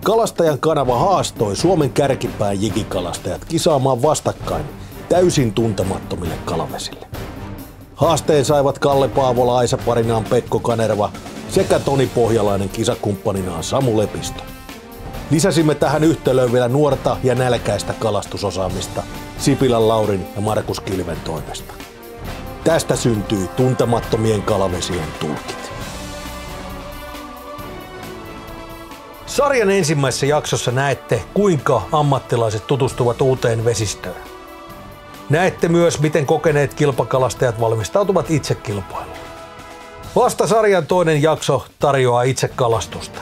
Kalastajan kanava haastoi Suomen kärkipään jikikalastajat kisaamaan vastakkain täysin tuntemattomille kalavesille. Haasteen saivat Kalle Paavola aisaparinaan Pekko Kanerva sekä Toni Pohjalainen kisakumppaninaan Samu Lepistö. Lisäsimme tähän yhtälöön vielä nuorta ja nälkäistä kalastusosaamista Sipilän Laurin ja Markus Kilven toimesta. Tästä syntyi tuntemattomien kalavesien tulkit. Sarjan ensimmäisessä jaksossa näette, kuinka ammattilaiset tutustuvat uuteen vesistöön. Näette myös, miten kokeneet kilpakalastajat valmistautuvat itse kilpailuun. Vasta sarjan toinen jakso tarjoaa itse kalastusta.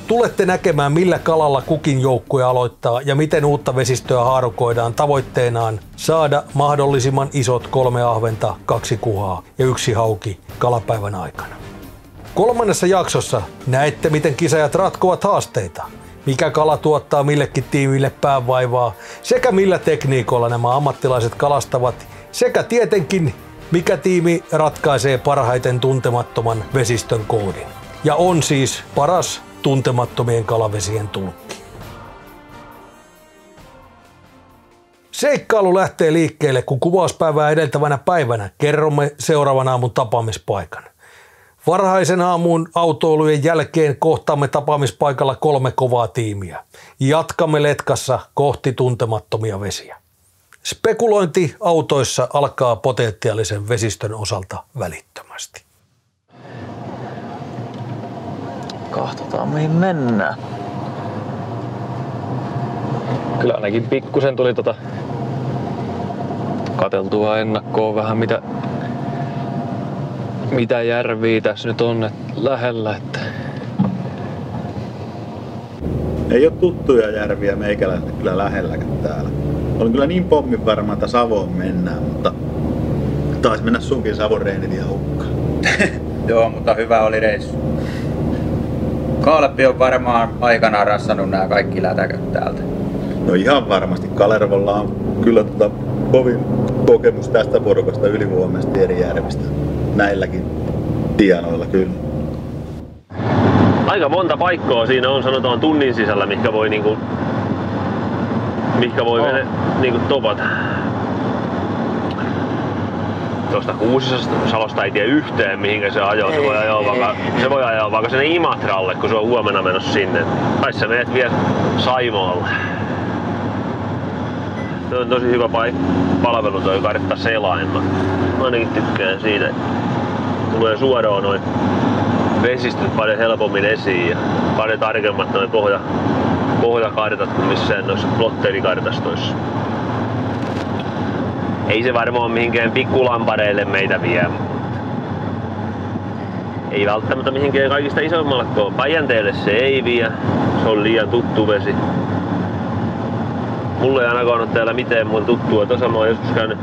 Tulette näkemään, millä kalalla kukin joukkue aloittaa ja miten uutta vesistöä haarukoidaan tavoitteenaan saada mahdollisimman isot 3 ahventa, 2 kuhaa ja 1 hauki kalapäivän aikana. Kolmannessa jaksossa näette, miten kisajat ratkovat haasteita, mikä kala tuottaa millekin tiimille päänvaivaa sekä millä tekniikoilla nämä ammattilaiset kalastavat sekä tietenkin mikä tiimi ratkaisee parhaiten tuntemattoman vesistön koodin ja on siis paras tuntemattomien kalavesien tulkki. Seikkailu lähtee liikkeelle, kun kuvauspäivää edeltävänä päivänä kerromme seuraavan aamun tapaamispaikan. Varhaisen aamun autoilujen jälkeen kohtaamme tapaamispaikalla 3 kovaa tiimiä. Jatkamme letkassa kohti tuntemattomia vesiä. Spekulointi autoissa alkaa potentiaalisen vesistön osalta välittömästi. Katsotaan mihin mennään. Kyllä ainakin pikkusen tuli katseltua ennakkoon vähän mitä järviä tässä nyt on lähellä. Että. Ei ole tuttuja järviä meikäläisille kyllä lähelläkään täällä. Olin kyllä niin pommin varma, että Savoon mennään, mutta taisi mennä sunkin Savon reenit ihan hukkaan. Joo, mutta hyvä oli reissu. Kaaleppi on varmaan aikanaan rassannut nämä kaikki lätäköt täältä. No ihan varmasti. Kalervolla on kyllä kovin kokemus tästä porukasta ylivoimaisesti eri järvistä. Näilläkin tienoilla kyllä. Aika monta paikkaa siinä on, sanotaan tunnin sisällä, mihinkä voi topata. Tuosta Kuusisalosta ei tiedä yhteen mihinkä se ajoo. Se voi ajaa vaikka sinne Imatralle, kun se on huomenna menossa sinne. Tai sä menet vielä Saimaalle. Se on tosi hyvä palvelu toi kartta selain. Mä ainakin tykkään siitä. Tulee suoraan noin vesistöt paljon helpommin esiin ja paljon tarkemmat noin pohjakartat kuin missään noissa plotterikartastoissa. Ei se varmaan mihinkään pikkulampareille meitä vie. Ei välttämättä mihinkään kaikista isommallekaan. Päijänteelle se ei vie. Se on liian tuttu vesi. Mulle ei ainakaan ole täällä mitään muuta tuttua. Tuossa mä oon joskus käynyt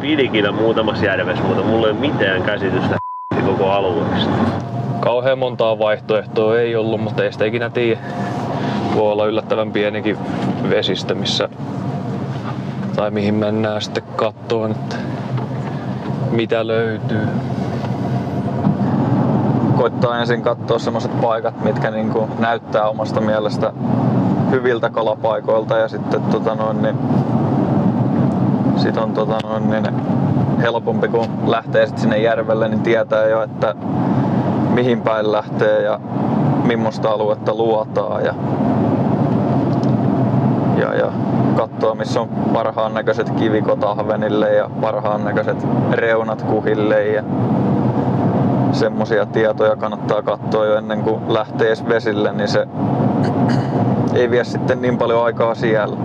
Pidikillä muutamassa järvessä, mutta mulla ei ole mitään käsitystä koko alueesta. Kauhean montaa vaihtoehtoa ei ollut, mutta ei sitä ikinä tiedä. Voi olla yllättävän pienikin vesistö, missä tai mihin mennään sitten kattoon, että mitä löytyy. Koittaa ensin katsoa semmoset paikat, mitkä niinku näyttää omasta mielestä hyviltä kalapaikoilta ja sitten sit on helpompi kun lähtee sit sinne järvelle, niin tietää jo, että mihin päin lähtee ja millaista aluetta luotaan ja katsoa missä on parhaan näköiset kivikot ahvenille ja parhaan näköiset reunat kuhille ja semmosia tietoja kannattaa katsoa jo ennen kuin lähtee edes vesille, niin se ei vie sitten niin paljon aikaa siellä.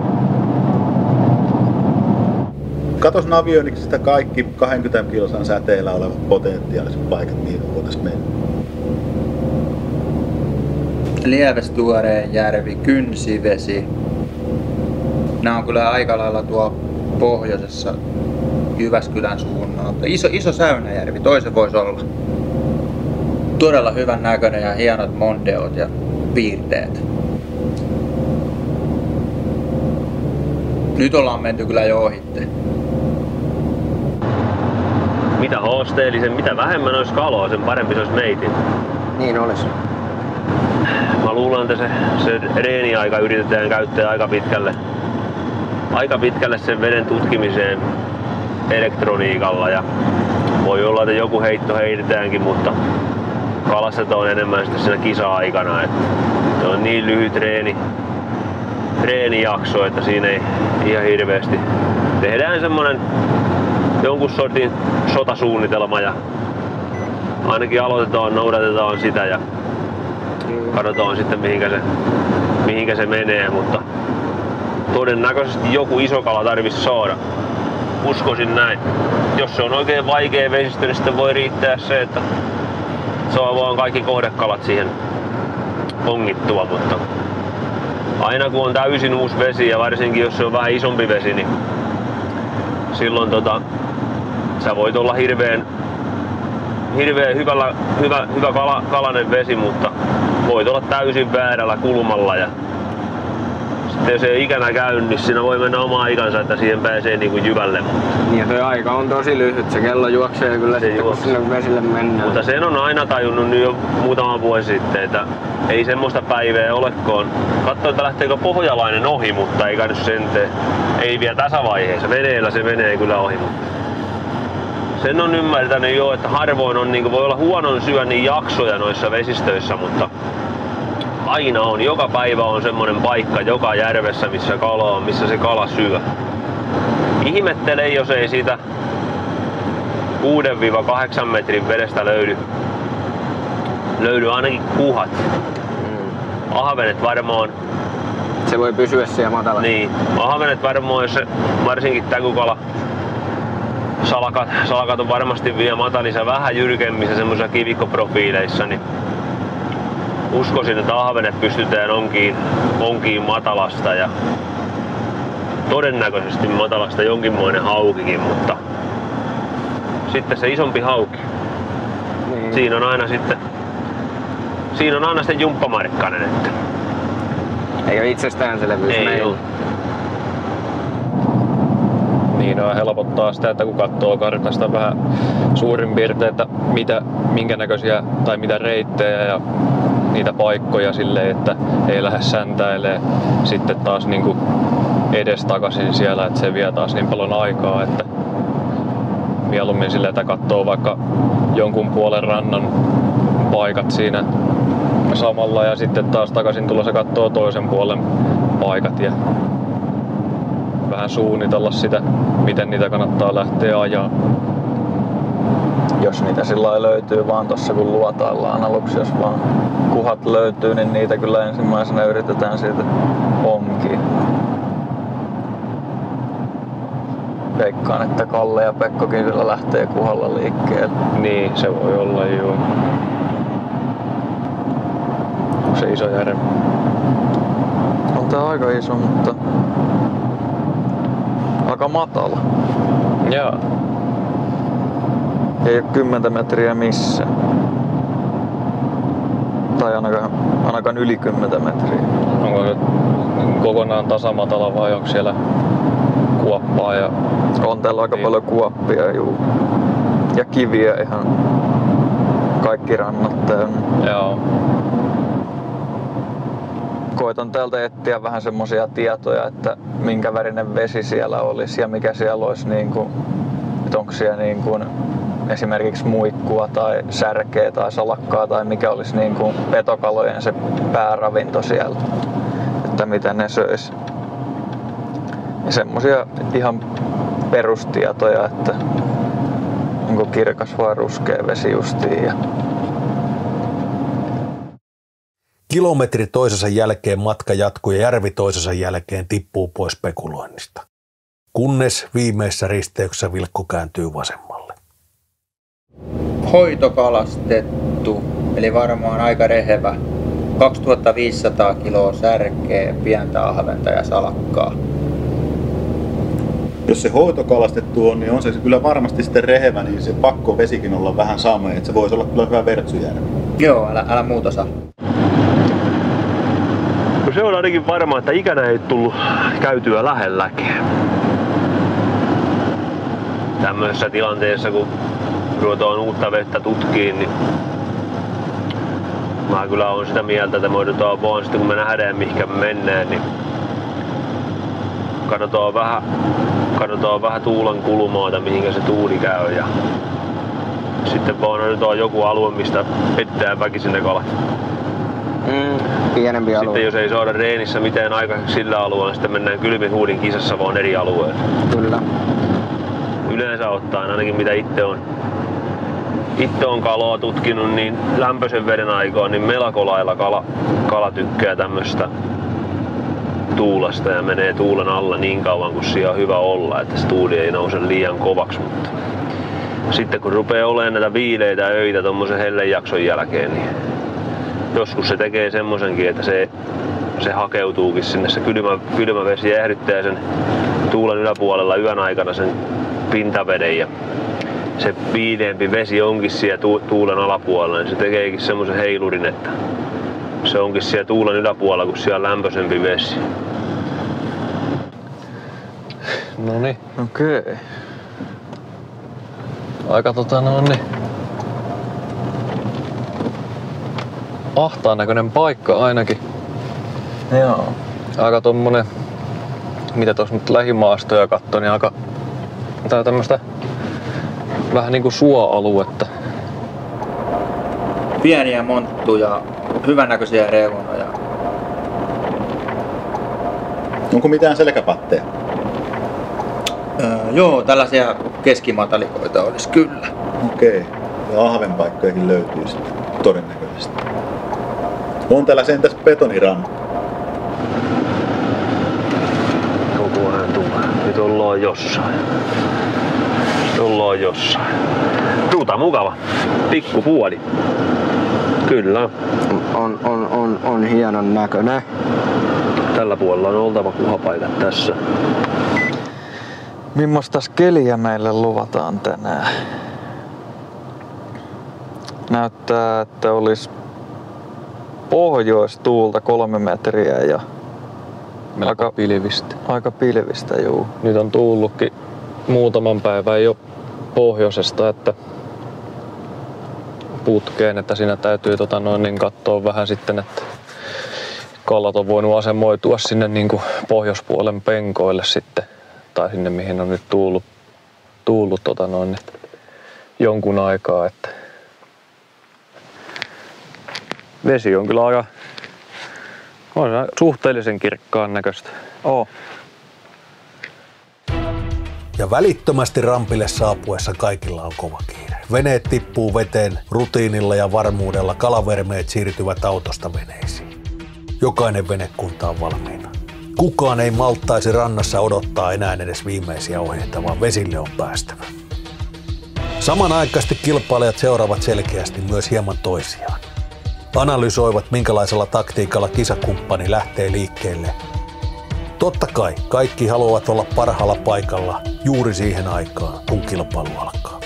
Katos Navioniksesta kaikki 20 kilosan säteellä olevat potentiaaliset paikat, mihin voitaisiin mennä. Lievestuoreen järvi, Kynsivesi. Nämä on kyllä aika lailla tuo pohjoisessa Jyväskylän suunnalla. Iso Säynäjärvi, toisen voisi olla. Todella hyvän näköinen ja hienot mondeot ja piirteet. Nyt ollaan menty kyllä jo ohitte. Mitä haasteellisen, mitä vähemmän olisi kalaa, sen parempi se olisi meitin. Niin olisi. mä luulen, että se reeni-aika yritetään käyttää aika pitkälle sen veden tutkimiseen elektroniikalla ja voi olla, että joku heitto heitetäänkin, mutta kalastetaan enemmän sitten siinä kisa-aikana. Että se on niin lyhyt treenijakso, että siinä ei ihan hirveästi. Tehdään semmonen jonkun sortin sotasuunnitelma ja ainakin noudatetaan sitä ja katsotaan sitten mihinkä se menee, mutta todennäköisesti joku iso kala tarvitsisi saada. Uskoisin näin. Jos se on oikein vaikea vesistö, niin sitten voi riittää se, että saa vaan kaikki kohdekalat siihen ongittua, mutta aina kun on täysin uusi vesi ja varsinkin jos se on vähän isompi vesi, niin silloin sä voit olla hirveän hyvä kalainen vesi, mutta voit olla täysin väärällä kulmalla ja sitten jos ei ikänä käy, niin siinä voi mennä oma aikansa, että siihen pääsee niinku jyvälle. Ja se aika on tosi lyhyt, se kello juoksee kyllä sitten, kun sinne vesille mennään. Mutta sen on aina tajunnut nyt jo muutama vuosi sitten, että ei semmoista päivää olekaan. Katso, että lähteekö pohjalainen ohi, mutta ei käynyt sen ei vielä tässä vaiheessa. Veneellä se menee kyllä ohi. Sen on ymmärtänyt jo, että harvoin on, niin voi olla huonon syönnin jaksoja noissa vesistöissä, mutta aina on, joka päivä on semmonen paikka joka järvessä, missä kala on, missä se kala syö. Ihmettele, jos ei siitä 6-8 metrin vedestä löydy ainakin kuhat. Ahvenet varmaan. Se voi pysyä siellä matalalla. Niin, ahvenet varmaan, jos se varsinkin täkykala salakat on varmasti vielä matalissa vähän jyrkemmissä semmoisissa kivikkoprofiileissa, niin uskoisin, että ahvenet pystytään onkiin matalasta ja todennäköisesti matalasta jonkinmoinen haukikin, mutta sitten se isompi hauki. Niin. Siinä on aina sitten jumppamarkkanen. Että ei ole itsestäänselvyys meillä. Niin, no, helpottaa sitä, että kun katsoo kartasta vähän suurin piirtein, että minkä näköisiä tai mitä reittejä ja niitä paikkoja silleen, että ei lähde säntäilee sitten taas niinku edestakaisin siellä, että se vie taas niin paljon aikaa, että mieluummin silleen, että katsoo vaikka jonkun puolen rannan paikat siinä samalla ja sitten taas takaisin tulossa katsoo toisen puolen paikat ja vähän suunnitella sitä, miten niitä kannattaa lähteä ajaa. Jos niitä sillä löytyy vaan tossa kun luotaillaan aluksi, jos vaan kuhat löytyy, niin niitä kyllä ensimmäisenä yritetään siitä onkia. Veikkaan, että Kalle ja Pekkokin kyllä lähtee kuhalla liikkeelle. Niin, se voi olla joo. Onko se iso järvi? On tää aika iso, mutta aika matala. Joo. Ei oo 10 metriä missään. Tai ainakaan yli 10 metriä. Onko se kokonaan tasamatala vai onko siellä kuoppaa? Ja on täällä aika paljon kuoppia, juu. Ja kiviä ihan kaikki rannat täynnä. Joo. Koitan täältä etsiä vähän semmosia tietoja, että minkä värinen vesi siellä olisi ja mikä siellä olisi niinku, että onko siellä niinku esimerkiksi muikkua tai särkeä tai salakkaa tai mikä olisi niinku petokalojen se pääravinto siellä, että mitä ne söisi. Ja semmosia ihan perustietoja, että onko kirkas vai ruskea vesi justiin. Ja Kilometri toisensa jälkeen matka jatkuu ja järvi toisensa jälkeen tippuu pois spekuloinnista. Kunnes viimeisessä risteyksessä Vilkku kääntyy vasemmalle. Hoitokalastettu, eli varmaan aika rehevä. 2500 kiloa särkeä, pientä ahventa ja salakkaa. Jos se hoitokalastettu on, niin on se kyllä varmasti sitten rehevä, niin se pakko vesikin olla vähän samea, että se voisi olla kyllä hyvä vertsujärvi. Joo, älä muuta saa. No se on ainakin varma, että ikänä ei tullut käytyä lähelläkään. Tämmöisessä tilanteessa, kun ruvetaan uutta vettä tutkiin, niin Mä kyllä on sitä mieltä, että me odotetaan vaan sitten kun me nähdään mihinkä me mennään, niin katsotaan vähän tuulen kulmaa, mihinkä se tuuli käy ja sitten vaan odotetaan joku alue, mistä pettää väkisin ne kalat. Pienempi alue. Sitten jos ei saada reenissä mitään aikaiseksi sillä alueella, niin sitten mennään kylmin huudin kisassa vaan eri alueelle. Kyllä. Yleensä ottaen, ainakin mitä itse on kalaa tutkinut, niin lämpöisen veden aikaan niin melko lailla kala tykkää tämmöstä tuulesta ja menee tuulen alla niin kauan kuin siellä on hyvä olla, että se tuuli ei nouse liian kovaksi. Mutta sitten kun rupeaa olemaan näitä viileitä öitä tommosen hellejakson jälkeen, niin joskus se tekee semmosenkin, että se hakeutuukin sinne, se kylmä vesi jäähdyttää sen tuulen yläpuolella yön aikana sen pintaveden ja se viileempi vesi onkin siellä tuulen alapuolella, niin se tekeekin semmosen heilurin, että se onkin siellä tuulen yläpuolella, kun siellä on lämpöisempi vesi. Noniin. Okei. Aika ahtaan näköinen paikka ainakin. Joo. Aika tommonen, mitä tuossa nyt lähimaastoja katsoo, niin aika tää tämmöstä vähän niinku suoaluetta. Pieniä monttuja, hyvännäköisiä reunoja. Onko mitään selkäpatteja? Joo, tällaisia keskimatalikoita olisi kyllä. Okei. Ja ahvenpaikkojakin löytyy sitten todennäköisesti. On täällä sentäs betoniranna. Koko ajan tulee. Nyt ollaan jossain. Tuuta mukava. Pikku puoli. Kyllä. On hienon näköinen. Tällä puolella on oltava kuhapaikat tässä. Millaista keliä meille luvataan tänään? Näyttää, että olisi pohjoistuulta 3 metriä ja Aika pilvistä. Aika pilvistä, juu. Nyt on tullutkin muutaman päivän jo pohjoisesta, että putkeen, että siinä täytyy katsoa vähän sitten, että kalat on voinut asemoitua sinne niin kuin pohjoispuolen penkoille sitten, tai sinne mihin on nyt tullut jonkun aikaa, että vesi on kyllä aika suhteellisen kirkkaan näköistä. Ja välittömästi rampille saapuessa kaikilla on kova kiire. Veneet tippuu veteen rutiinilla ja varmuudella, kalavermeet siirtyvät autosta veneisiin. Jokainen venekunta on valmiina. Kukaan ei malttaisi rannassa odottaa enää edes viimeisiä ohjeita, vaan vesille on päästävä. Samanaikaisesti kilpailijat seuraavat selkeästi myös hieman toisiaan. Analysoivat, minkälaisella taktiikalla kisakumppani lähtee liikkeelle. Totta kai kaikki haluavat olla parhaalla paikalla juuri siihen aikaan, kun kilpailu alkaa.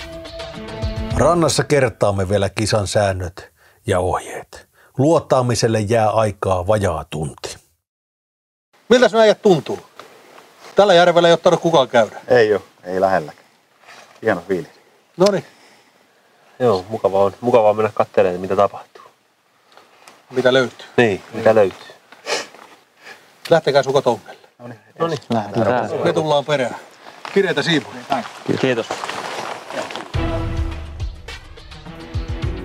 Rannassa kertaamme vielä kisan säännöt ja ohjeet. Luotaamiselle jää aikaa vajaa tunti. Miltä sinä äijät tuntuu? Tällä järvellä ei ole tarvitse kukaan käydä. Ei oo, ei lähelläkään. Hieno fiilis. Noniin. Joo, mukavaa mennä katselemaan, mitä tapahtuu. Mitä löytyy? Niin, mitä löytyy. Lähtekää sukat ongelle. Noniin. Lähdetään. Me tullaan perään. Kireitä siipuja. Kiitos.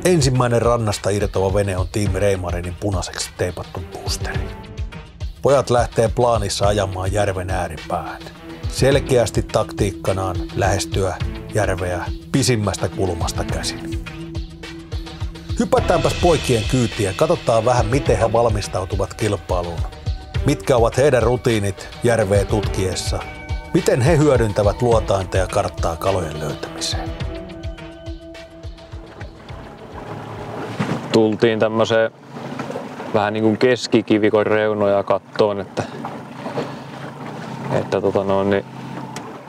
Ensimmäinen rannasta irtoava vene on tiimi Reimarinin punaiseksi teipattu boosteri. Pojat lähtee plaanissa ajamaan järven ääripäähän. Selkeästi taktiikkanaan lähestyä järveä pisimmästä kulmasta käsin. Hypätäänpäs poikien kyytiin ja katsotaan vähän, miten he valmistautuvat kilpailuun. Mitkä ovat heidän rutiinit järveä tutkiessa. Miten he hyödyntävät luotainta ja karttaa kalojen löytämiseen. Tultiin tämmöiseen vähän niin kuin keskikivikon reunoja kattoon, että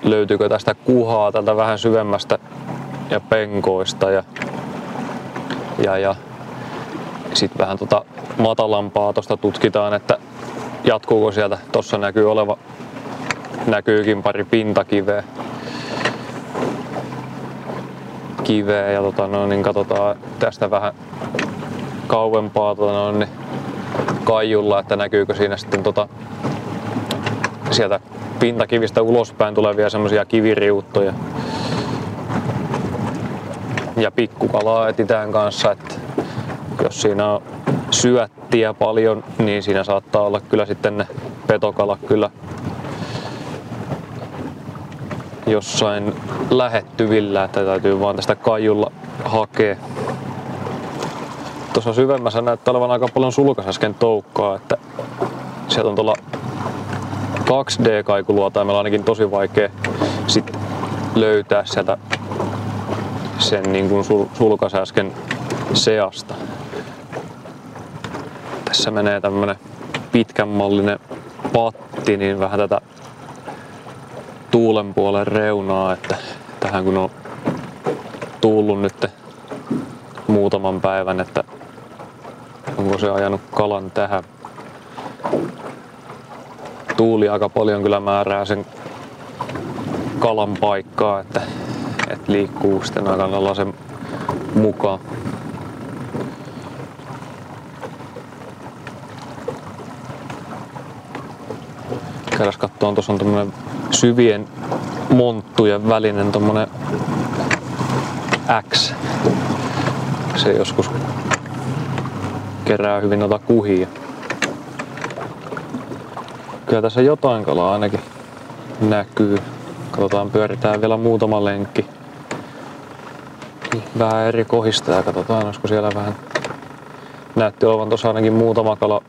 löytyykö tästä kuhaa tältä vähän syvemmästä ja penkoista ja sitten vähän matalampaa tuosta tutkitaan, että jatkuuko sieltä. Tuossa näkyykin pari pintakiveä ja katsotaan tästä vähän kauempaa niin kaijulla, että näkyykö siinä sitten sieltä pintakivistä ulospäin tulevia semmosia kiviriuttoja. Ja pikkukalaa etsitään kanssa, että jos siinä on syöttiä paljon, niin siinä saattaa olla kyllä sitten ne petokalat kyllä jossain lähettyvillä, että täytyy vaan tästä kaijulla hakea. Tuossa syvemmässä näyttää olevan aika paljon sulkasäsken toukkaa, että sieltä on tuolla 2D-kaikuluotaimella ainakin tosi vaikea sit löytää sieltä sen niin kuin sulkasäsken seasta. Tässä menee tämmönen pitkänmallinen patti, niin vähän tätä tuulen puolen reunaa, että tähän kun on tullut nyt muutaman päivän, että onko se ajanut kalan tähän. Tuuli aika paljon kyllä määrää sen kalan paikkaa, että liikkuu sitten aika lailla sen mukaan. Käydäs katsomaan, tuossa on tommonen syvien monttujen välinen tommonen X. Se joskus kerää hyvin noita kuhia. Kyllä tässä jotain kalaa ainakin näkyy. Katsotaan, pyöritään vielä muutama lenkki. Vähän eri kohista ja katsotaan, olisiko siellä vähän. Näytti olevan tuossa ainakin muutama kala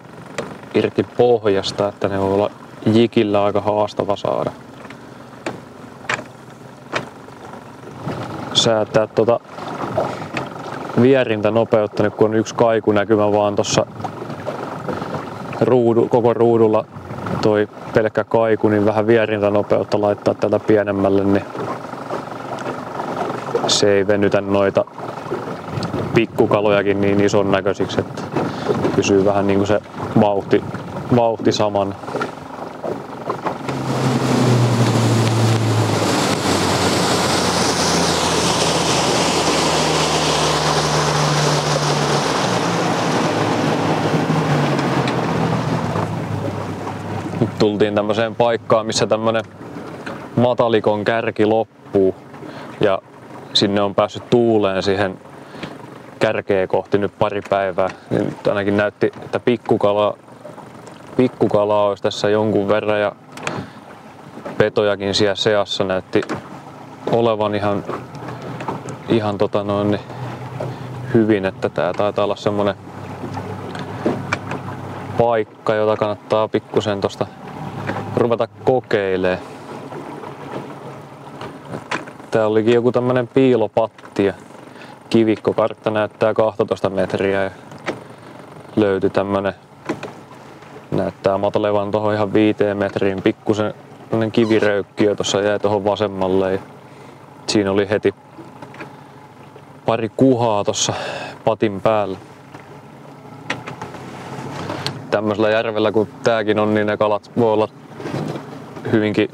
irti pohjasta, että ne voi olla jikillä aika haastava saada. Säätää vierintänopeutta, nyt kun on yksi kaikunäkymä vaan tuossa koko ruudulla toi pelkkä kaiku, niin vähän vierintänopeutta laittaa tätä pienemmälle, niin se ei venytä noita pikkukalojakin niin ison näköisiksi, että pysyy vähän niin kuin se vauhti samana. Nyt tultiin tämmöiseen paikkaan, missä tämmönen matalikon kärki loppuu ja sinne on päässyt tuuleen siihen kärkeä kohti nyt pari päivää. Nyt ainakin näytti, että pikkukalaa olisi tässä jonkun verran ja petojakin siellä seassa näytti olevan ihan hyvin, että tää taitaa olla semmonen paikka, jota kannattaa pikkusen tosta ruveta kokeilemaan. Tää olikin joku tämmönen piilopatti ja kivikkokartta näyttää 12 metriä ja löytyi tämmönen, näyttää matalevan tohon ihan 5 metriin, pikkusen kiviröykkiö tossa jäi tohon vasemmalle ja siinä oli heti pari kuhaa tossa patin päällä. Tämmöisellä järvellä kun tääkin on, niin ne kalat voi olla hyvinkin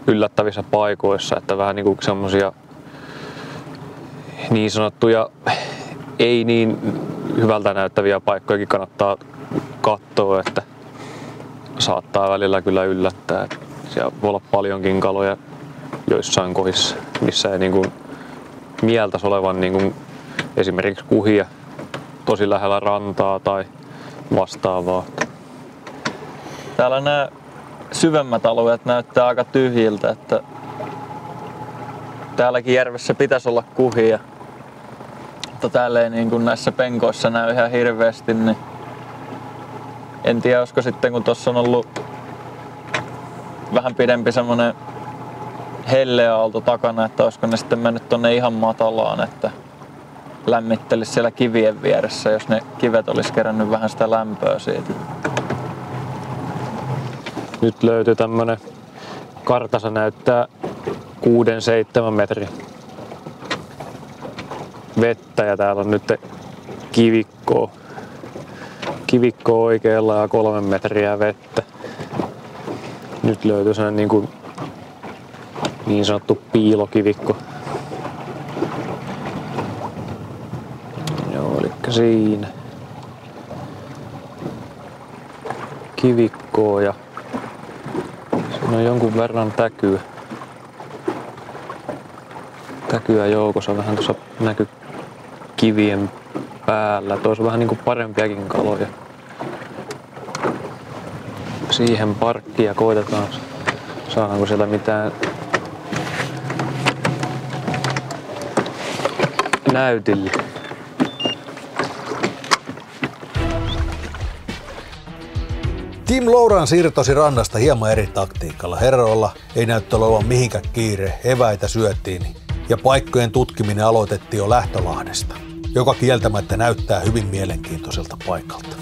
yllättävissä paikoissa, että vähän niinku semmosia niin sanottuja ei niin hyvältä näyttäviä paikkojakin kannattaa katsoa, että saattaa välillä kyllä yllättää. Siellä voi olla paljonkin kaloja joissain kohdissa, missä ei niinku mieltäisi olevan niinku esimerkiksi kuhia tosi lähellä rantaa tai vastaavaa. Täällä nämä syvemmät alueet näyttää aika tyhjiltä, että täälläkin järvessä pitäisi olla kuhia, mutta täällä ei niin kuin näissä penkoissa näy ihan hirveästi, niin en tiedä, olisiko sitten kun tuossa on ollut vähän pidempi semmonen helleä aalto takana, että olisiko ne sitten mennyt tonne ihan matalaan, että lämmittelisi siellä kivien vieressä, jos ne kivet olisi kerännyt vähän sitä lämpöä siitä. Nyt löytyy tämmönen, kartassa näyttää 6-7 metriä vettä ja täällä on nyt kivikkoa. Kivikko oikealla ja 3 metriä vettä. Nyt löytyy sellainen niin sanottu piilokivikko. Joo, elikkä siinä. kivikkoa ja siinä on jonkun verran täkyä joukossa. Vähän tuossa näkyy kivien päällä. Tuossa on vähän niinku parempiakin kaloja. Siihen parkkiin ja koitetaan saadaanko siellä mitään näytille. Tim Louran siirtosi rannasta hieman eri taktiikalla. Herroilla ei näyttää olevan mihinkään kiire, eväitä syötiin ja paikkojen tutkiminen aloitettiin jo Lähtölahdesta, joka kieltämättä näyttää hyvin mielenkiintoiselta paikalta.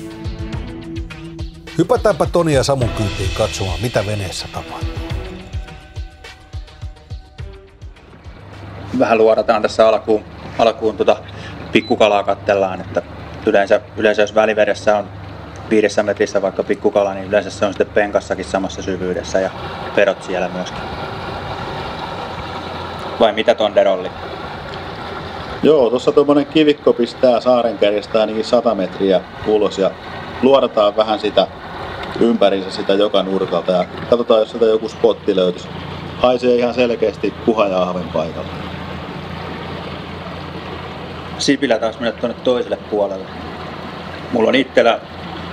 Hypätäänpä Toni ja Samun kyytiin katsomaan, mitä veneessä tapahtuu. Vähän luodataan tässä alkuun pikkukalaa katsellaan, että yleensä jos välivedessä on 5 metrissä vaikka pikkukala, niin yleensä se on sitten penkassakin samassa syvyydessä ja perot siellä myöskin. Vai mitä Tonderolli? Joo, tuossa tuommoinen kivikko pistää saarenkärjestä ainakin 100 metriä ulos ja luodataan vähän sitä ympärinsä sitä joka nurkalta ja katsotaan, jos sieltä joku spotti löytyisi. Haisee ihan selkeästi Kuha ja Ahven paikalla. Sipilä taas mennä tuonne toiselle puolelle. Mulla on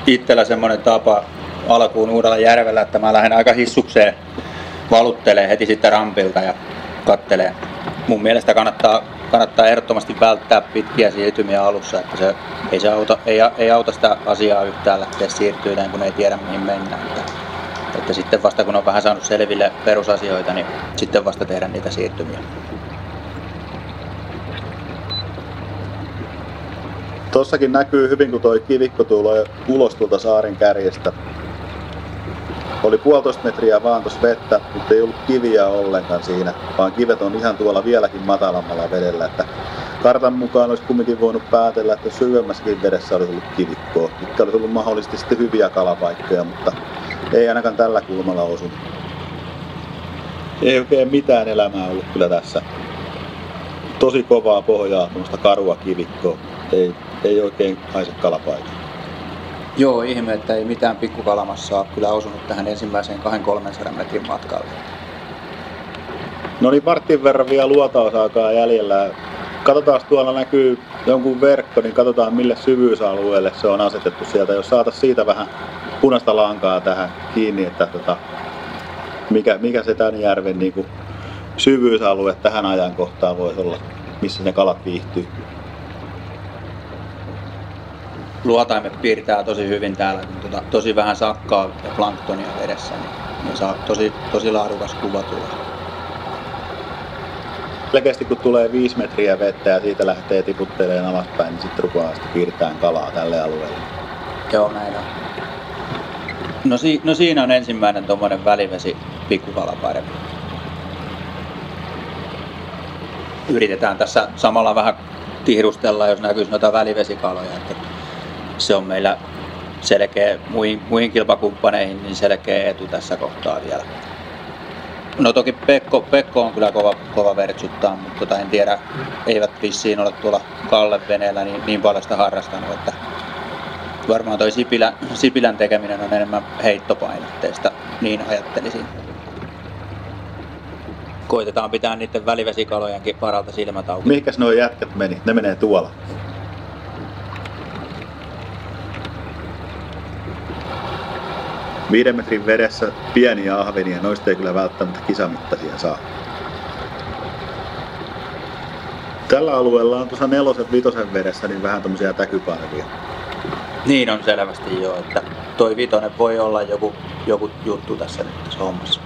itsellä semmoinen tapa alkuun Uudella järvellä, että mä lähden aika hissukseen valuttelee heti sitten rampilta ja kattelee. Mun mielestä kannattaa ehdottomasti välttää pitkiä siirtymiä alussa, että ei auta sitä asiaa yhtään lähteä siirtymään, kun ei tiedä mihin mennään. Että sitten vasta kun on vähän saanut selville perusasioita, niin sitten vasta tehdä niitä siirtymiä. Tossakin näkyy hyvin, kun toi kivikko tulee ulos tuolta saaren kärjestä. Oli 1,5 metriä vaan tuossa vettä, mutta ei ollut kiviä ollenkaan siinä, vaan kivet on ihan tuolla vieläkin matalammalla vedellä. Että kartan mukaan olisi kumminkin voinut päätellä, että syvemmässäkin vedessä olisi ollut kivikkoa, mitkä olisi ollut mahdollisesti sitten hyviä kalapaikkoja, mutta ei ainakaan tällä kulmalla osunut. Ei oikein mitään elämää ollut kyllä tässä. Tosi kovaa pohjaa, tuommoista karua kivikkoa. Ei oikein haise kalapaikka. Joo, ihme, että ei mitään pikkukalamassaa kyllä osunut tähän ensimmäiseen 200-300 metrin matkalle. No niin, vartin verran vielä luotaosaakaan jäljellä. Katsotaan, tuolla näkyy jonkun verkko, niin katsotaan mille syvyysalueelle se on asetettu sieltä. Jos saataisiin siitä vähän punaista lankaa tähän kiinni, että mikä se tämän järven niin kuin syvyysalue tähän ajankohtaan voisi olla, missä ne kalat viihtyy. Luotaimet piirtää tosi hyvin täällä, kun tosi vähän sakkaa ja planktonia vedessä, niin saa tosi laadukas kuva tulla. Selkeästi kun tulee 5 metriä vettä ja siitä lähtee tiputtelemaan alaspäin, niin sitten rupeaa piirtämään kalaa tälle alueelle. Joo, näin on. No siinä on ensimmäinen tuommoinen välivesi pikkukalaparvi. Yritetään tässä samalla vähän tihrustella, jos näkyisi noita välivesikaloja. Että se on meillä selkeä muihin kilpakumppaneihin niin selkeä etu tässä kohtaa vielä. No toki Pekko on kyllä kova vertsuttaa, mutta en tiedä, eivät vissiin ole tuolla Kallen veneellä niin paljon sitä harrastanut, että varmaan toi Sipilän tekeminen on enemmän heittopainotteista, niin ajattelisin. Koitetaan pitää niiden välivesikalojenkin varalta silmät auki. Mihinkäs nuo jätkät meni? Ne menee tuolla. Viiden metrin vedessä pieniä ahvenia, noista ei kyllä välttämättä kisamittaisia saa. Tällä alueella on tuossa 4-5 vedessä niin vähän tommosia täkyparvia. Niin on selvästi jo, että toi 5 voi olla joku juttu tässä nyt tässä hommassa.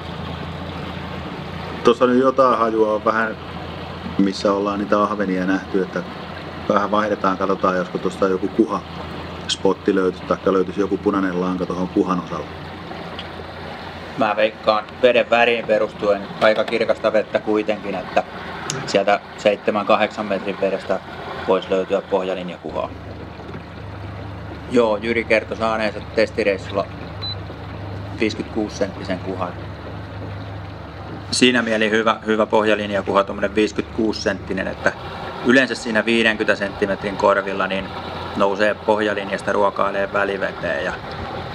Tuossa nyt jotain hajua on vähän, missä ollaan niitä ahvenia nähty, että vähän vaihdetaan, katsotaan josko tuosta joku kuha spotti löytyisi, tai löytyisi joku punainen lanka tuohon kuhan osalle. Mä veikkaan veden väriin perustuen aika kirkasta vettä kuitenkin, että sieltä 7-8 metrin vedestä voisi löytyä pohjalinjakuhaa. Joo, Jyri kertoi saaneensa testireissulla 56-senttisen kuhan. Siinä mieli hyvä pohjalinjakuha, tuommoinen 56-senttinen, että yleensä siinä 50 senttimetrin korvilla niin nousee pohjalinjasta, ruokailee väliveteen ja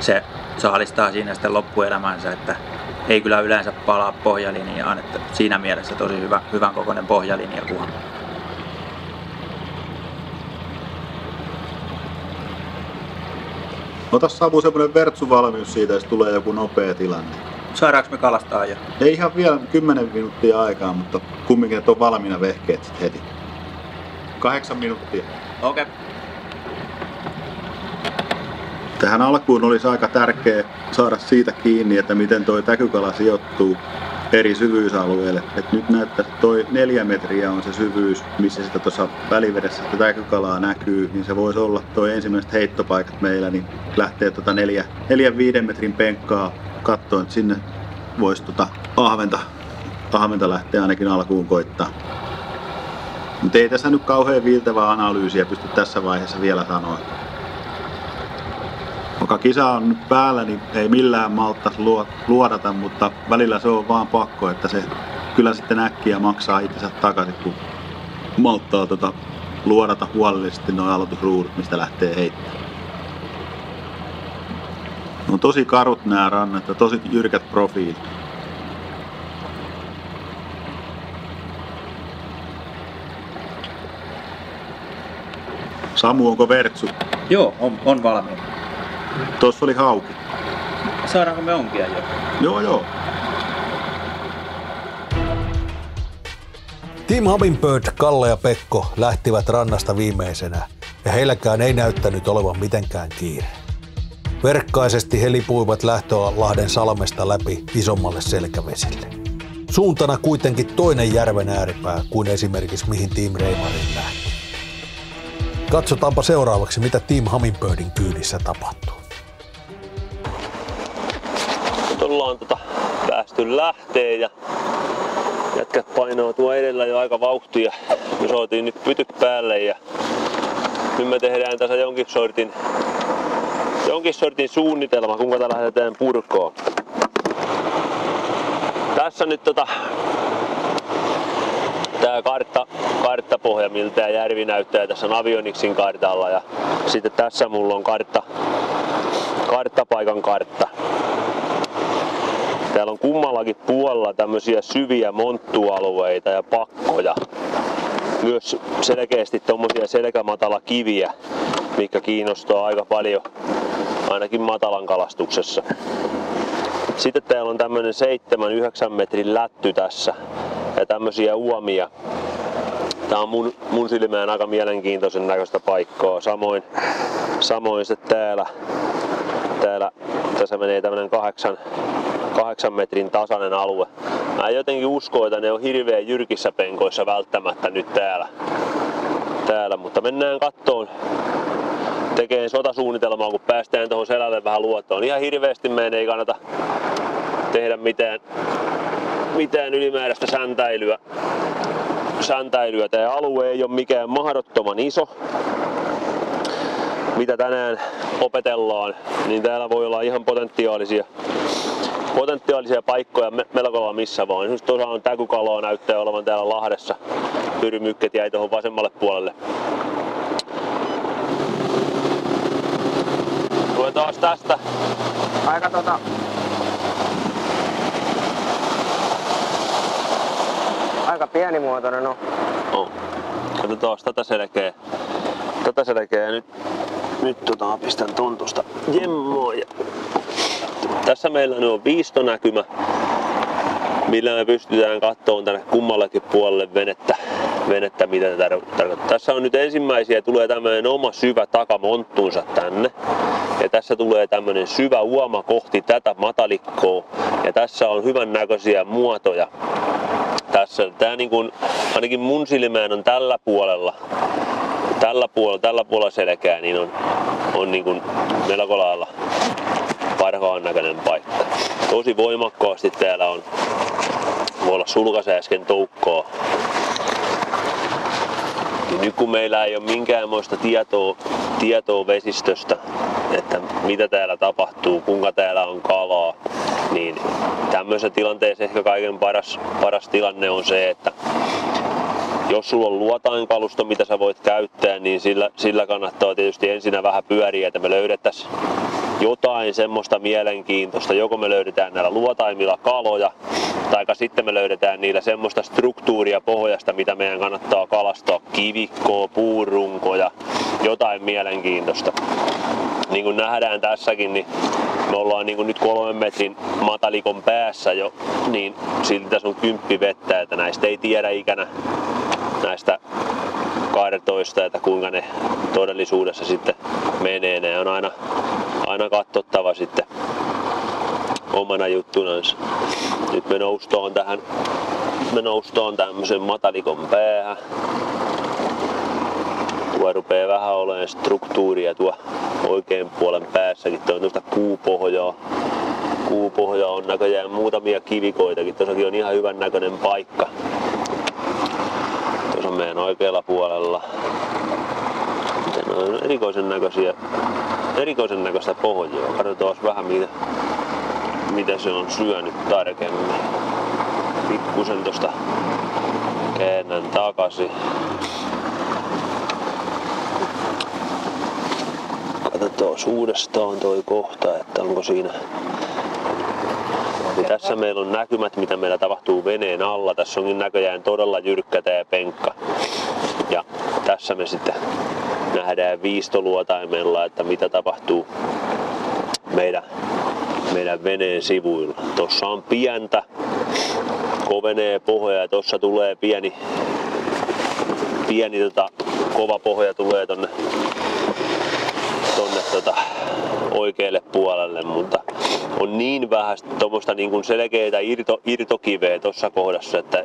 se saalistaa siinä sitten loppuelämänsä, että ei kyllä yleensä palaa pohjalinjaan, että siinä mielessä tosi hyvän kokoinen pohjalinjakuha. Ota Samu semmoinen vertsuvalmius siitä, jos tulee joku nopea tilanne. Saadaanko me kalastaa jo? Ei ihan vielä 10 minuuttia aikaa, mutta kumminkin, että on valmiina vehkeet sit heti. 8 minuuttia. Okei. Okay. Tähän alkuun olisi aika tärkeä saada siitä kiinni, että miten toi täkykala sijoittuu eri syvyysalueille. Et nyt näyttää, että toi 4 metriä on se syvyys, missä sitä tuossa välivedessä sitä täkykalaa näkyy, niin se voisi olla toi ensimmäiset heittopaikat meillä, niin lähtee 4-5 metrin penkkaa katsoen, että sinne voisi ahventa lähteä ainakin alkuun koittaa. Mutta ei tässä nyt kauhean viiltävää analyysiä pysty tässä vaiheessa vielä sanoa. Vaikka kisa on nyt päällä, niin ei millään malttaisi luodata, mutta välillä se on vaan pakko, että se kyllä sitten äkkiä maksaa itsensä takaisin, kun malttaa luodata huolellisesti nuo aloitusruudut, mistä lähtee heittämään. On tosi karut nämä rannat ja tosi jyrkät profiilit. Samu, onko vertsu? Joo, on valmiina. Tuossa oli hauki. Saadaanko me onkia jo? Joo. Team Hummingbird, Kalle ja Pekko lähtivät rannasta viimeisenä ja heilläkään ei näyttänyt olevan mitenkään kiire. Verkkaisesti he lipuivat Lähtölahden salmesta läpi isommalle selkävesille. Suuntana kuitenkin toinen järven ääripää kuin esimerkiksi mihin Team Reimarin lähti. Katsotaanpa seuraavaksi, mitä Team Hummingbirdin kyydissä tapahtuu. Nyt ollaan päästy lähteen ja jätkät painoo tuo edellä jo aika vauhtia. Me soitiin nyt pytyt päälle ja nyt me tehdään tässä jonkin sortin suunnitelma, kuinka tää lähdetään purkoon. Tässä nyt tää karttapohja, miltä tää järvi näyttää tässä Navionicsin kartalla, ja sitten tässä mulla on karttapaikan kartta. Täällä on kummallakin puolella tämmösiä syviä monttualueita ja pakkoja. Myös selkeästi tommosia selkämatala kiviä, mikä kiinnostaa aika paljon, ainakin matalan kalastuksessa. Sitten täällä on tämmönen 7-9 metrin lätty tässä ja tämmösiä uomia. Tää on mun silmään aika mielenkiintoisen näköistä paikkaa. Samoin sitten tässä menee tämmönen 8 metrin tasainen alue. Mä jotenkin usko, että ne on hirveän jyrkissä penkoissa välttämättä nyt täällä, mutta mennään kattoon tekemään sotasuunnitelmaa, kun päästään tuohon selälle vähän luottoon. Ihan hirveästi meidän ei kannata tehdä mitään ylimääräistä säntäilyä. Tämä alue ei ole mikään mahdottoman iso. Mitä tänään opetellaan, niin täällä voi olla ihan potentiaalisia paikkoja melko lailla missä vaan. Esimerkiksi tuossa on täkykalaa näyttää olevan täällä Lahdessa. Hyrymykket jäi tuohon vasemmalle puolelle. Tulee taas tästä. Aika pienimuotoinen on. Katsotaan tätä selkeää. Nyt pistän tuntusta jemmoa. Tässä meillä on viistonäkymä, millä me pystytään katsomaan tänne kummallekin puolelle venettä mitä tämä tarkoittaa. Tässä on nyt ensimmäisiä, tulee tämmöinen oma syvä takamonttuunsa tänne. Ja tässä tulee tämmöinen syvä uoma kohti tätä matalikkoa. Ja tässä on hyvän näköisiä muotoja. Tää niin kuin, ainakin mun silmään on tällä puolella selkää, niin on niin kuin melko lailla parhaan näköinen paikka. Tosi voimakkaasti täällä voi olla sulkasääsken toukkoa. Ja nyt kun meillä ei ole minkäänmoista tietoa vesistöstä, että mitä täällä tapahtuu, kuinka täällä on kalaa, niin tämmöisessä tilanteessa ehkä kaiken paras tilanne on se, että jos sulla on luotainkalusto, mitä sä voit käyttää, niin sillä kannattaa tietysti ensinnä vähän pyöriä, että me löydettäisiin jotain semmoista mielenkiintoista. Joko me löydetään näillä luotaimilla kaloja, tai sitten me löydetään niillä semmoista struktuuria pohjasta, mitä meidän kannattaa kalastaa. Kivikkoa, puurunkoja, jotain mielenkiintoista. Niin kuin nähdään tässäkin, niin me ollaan niin kuin nyt 3 metrin matalikon päässä jo, niin silti tässä on 10 vettä, että näistä ei tiedä ikänä näistä kartoista, että kuinka ne todellisuudessa sitten menee. Ne on aina katsottava sitten omana juttunansa. Nyt me noustaan tämmöisen matalikon päähän. Tuo rupeaa vähän olemaan struktuuria tuo oikein puolen päässäkin. Tuo on tuosta kuupohjaa. Kuupohja on näköjään muutamia kivikoitakin. Tuossakin on ihan hyvän näköinen paikka. Tuossa on meidän oikealla puolella. Ne on erikoisen näköistä pohjaa. Katsotaan vähän mitä se on syönyt tarkemmin. Pikkusen tosta käännän takaisin. Katsotaan uudestaan toi kohta, että onko siinä. Ja tässä meillä on näkymät, mitä meillä tapahtuu veneen alla. Tässä onkin näköjään todella jyrkkä tää penkka. Ja tässä me sitten nähdään viistoluotaimella, että mitä tapahtuu meidän veneen sivuilla. Tossa on pientä, kovenee pohja ja tossa tulee pieni kova pohja tulee tonne oikealle puolelle, mutta on niin vähän tuommoista niin kuin selkeitä irtokiveä tuossa kohdassa, että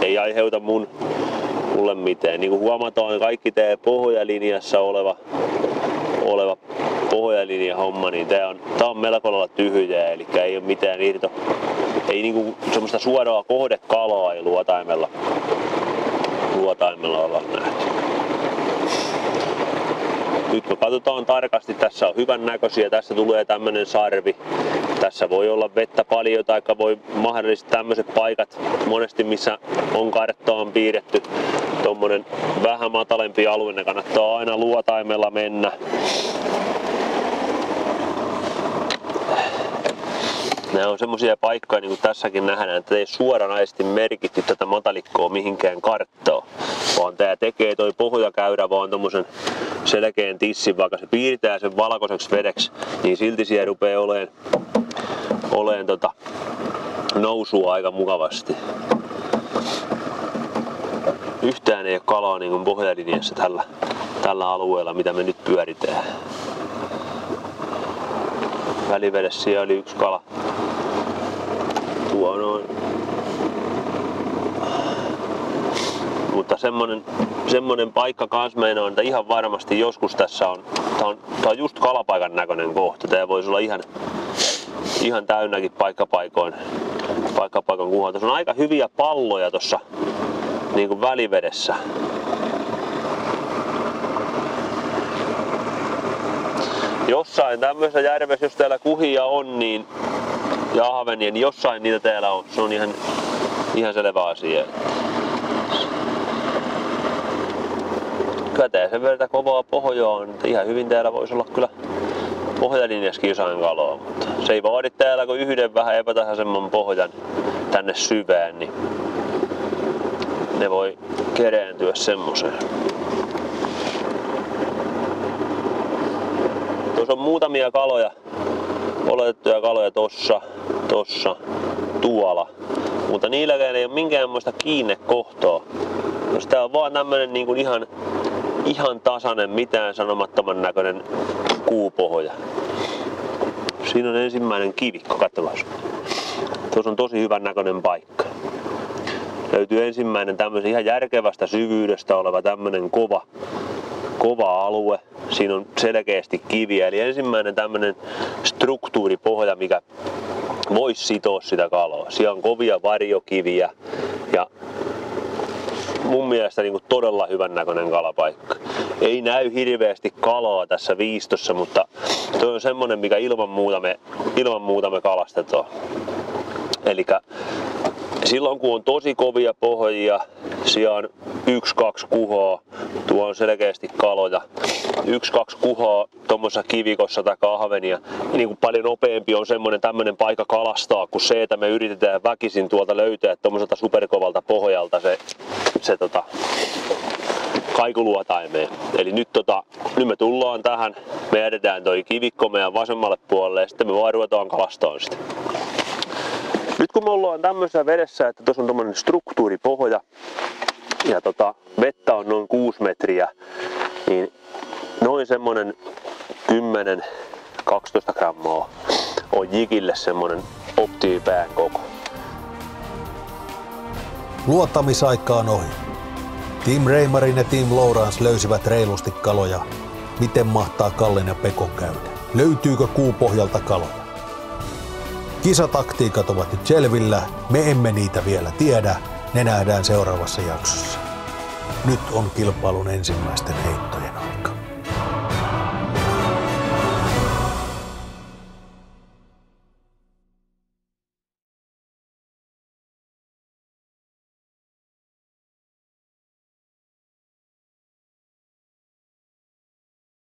ei aiheuta mulle mitään. Niin kuin huomataan, kaikki tää pohjalinjassa oleva pohjalinjahomma, niin tää on melko lailla tyhjää, eli ei ole mitään ei niinku semmoista suoraa kohdekalaa ei luotaimella olla nähty. Nyt me katsotaan tarkasti, tässä on hyvän näköisiä, tässä tulee tämmönen sarvi. Tässä voi olla vettä paljon, tai voi mahdollisesti tämmöiset paikat monesti, missä on karttaan piirretty tommonen vähän matalempi alue, ne kannattaa aina luotaimella mennä. Nämä on semmosia paikkoja, niin kuin tässäkin nähdään, että ei suoranaisesti merkitty tätä matalikkoa mihinkään karttaan, vaan tää tekee toi pohjakäyrä vaan tommosen selkeän tissin, vaikka se piirtää sen valkoiseksi vedeksi, niin silti siellä rupeaa oleen nousua aika mukavasti. Yhtään ei ole kalaa niin kuin pohjalinjassa tällä alueella, mitä me nyt pyöritään. Välivedessä siellä oli yksi kala. Tuo noin. Mutta semmonen paikka kans meinaa, että ihan varmasti joskus tässä on. Tää on just kalapaikan näköinen kohta. Tää voisi olla ihan täynnäkin paikkapaikoin kuhaa. Tässä on aika hyviä palloja tossa niin kuin välivedessä. Jossain tämmöisessä järvessä, jos täällä kuhia on, niin ja ahvenia, niin jossain niitä täällä on. Se on ihan selvä asia. Kyllä tää sen verran kovaa pohjaa on, että ihan hyvin täällä voisi olla kyllä pohjalinjaskin josain kalaa, mutta se ei vaadi täällä kuin yhden vähän epätasaisemman pohjan tänne syvään, niin ne voi kerääntyä semmoseen. Tuossa on muutamia kaloja, oletettuja kaloja tossa, tuolla, mutta niilläkään ei ole minkäänmoista kiinnekohtaa. Jos tää on vaan tämmönen niin kuin ihan tasainen, mitään sanomattoman näköinen kuupohja. Siinä on ensimmäinen kivikko, katsotaan. Tuossa on tosi hyvän näköinen paikka. Löytyy ensimmäinen tämmöisen ihan järkevästä syvyydestä oleva tämmönen kova alue. Siinä on selkeästi kiviä, eli ensimmäinen tämmönen struktuuripohja, mikä voisi sitoa sitä kalaa. Siellä on kovia varjokiviä ja mun mielestä niin kuin todella hyvän näköinen kalapaikka. Ei näy hirveästi kalaa tässä viistossa, mutta toi on semmonen, mikä ilman muuta me kalastetaan. Elikkä silloin kun on tosi kovia pohjia, sijaan 1-2 kuhaa, tuo on selkeästi kaloja. 1-2 kuhaa tuommoisessa kivikossa tai kahvenia, niin kuin paljon nopeampi on semmoinen tämmöinen paikka kalastaa, kuin se, että me yritetään väkisin tuolta löytää tuommoiselta superkovalta pohjalta se kaikuluotaimeen. Eli nyt me tullaan tähän, me jätetään toi kivikko meidän vasemmalle puolelle ja sitten me vaan ruvetaan kalastamaan sitä. Nyt kun me ollaan tämmöisessä vedessä, että tuossa on tommonen struktuuripohja ja vettä on noin 6 metriä, niin noin semmonen 10-12 grammaa on jikille semmonen optimipään koko. Luotamisaika on ohi. Team Reimarin ja Team Lowrance löysivät reilusti kaloja. Miten mahtaa Kallen ja Pekon käydä? Löytyykö kuupohjalta kaloja? Kisataktiikat ovat nyt selvillä. Me emme niitä vielä tiedä. Ne nähdään seuraavassa jaksossa. Nyt on kilpailun ensimmäisten heitto.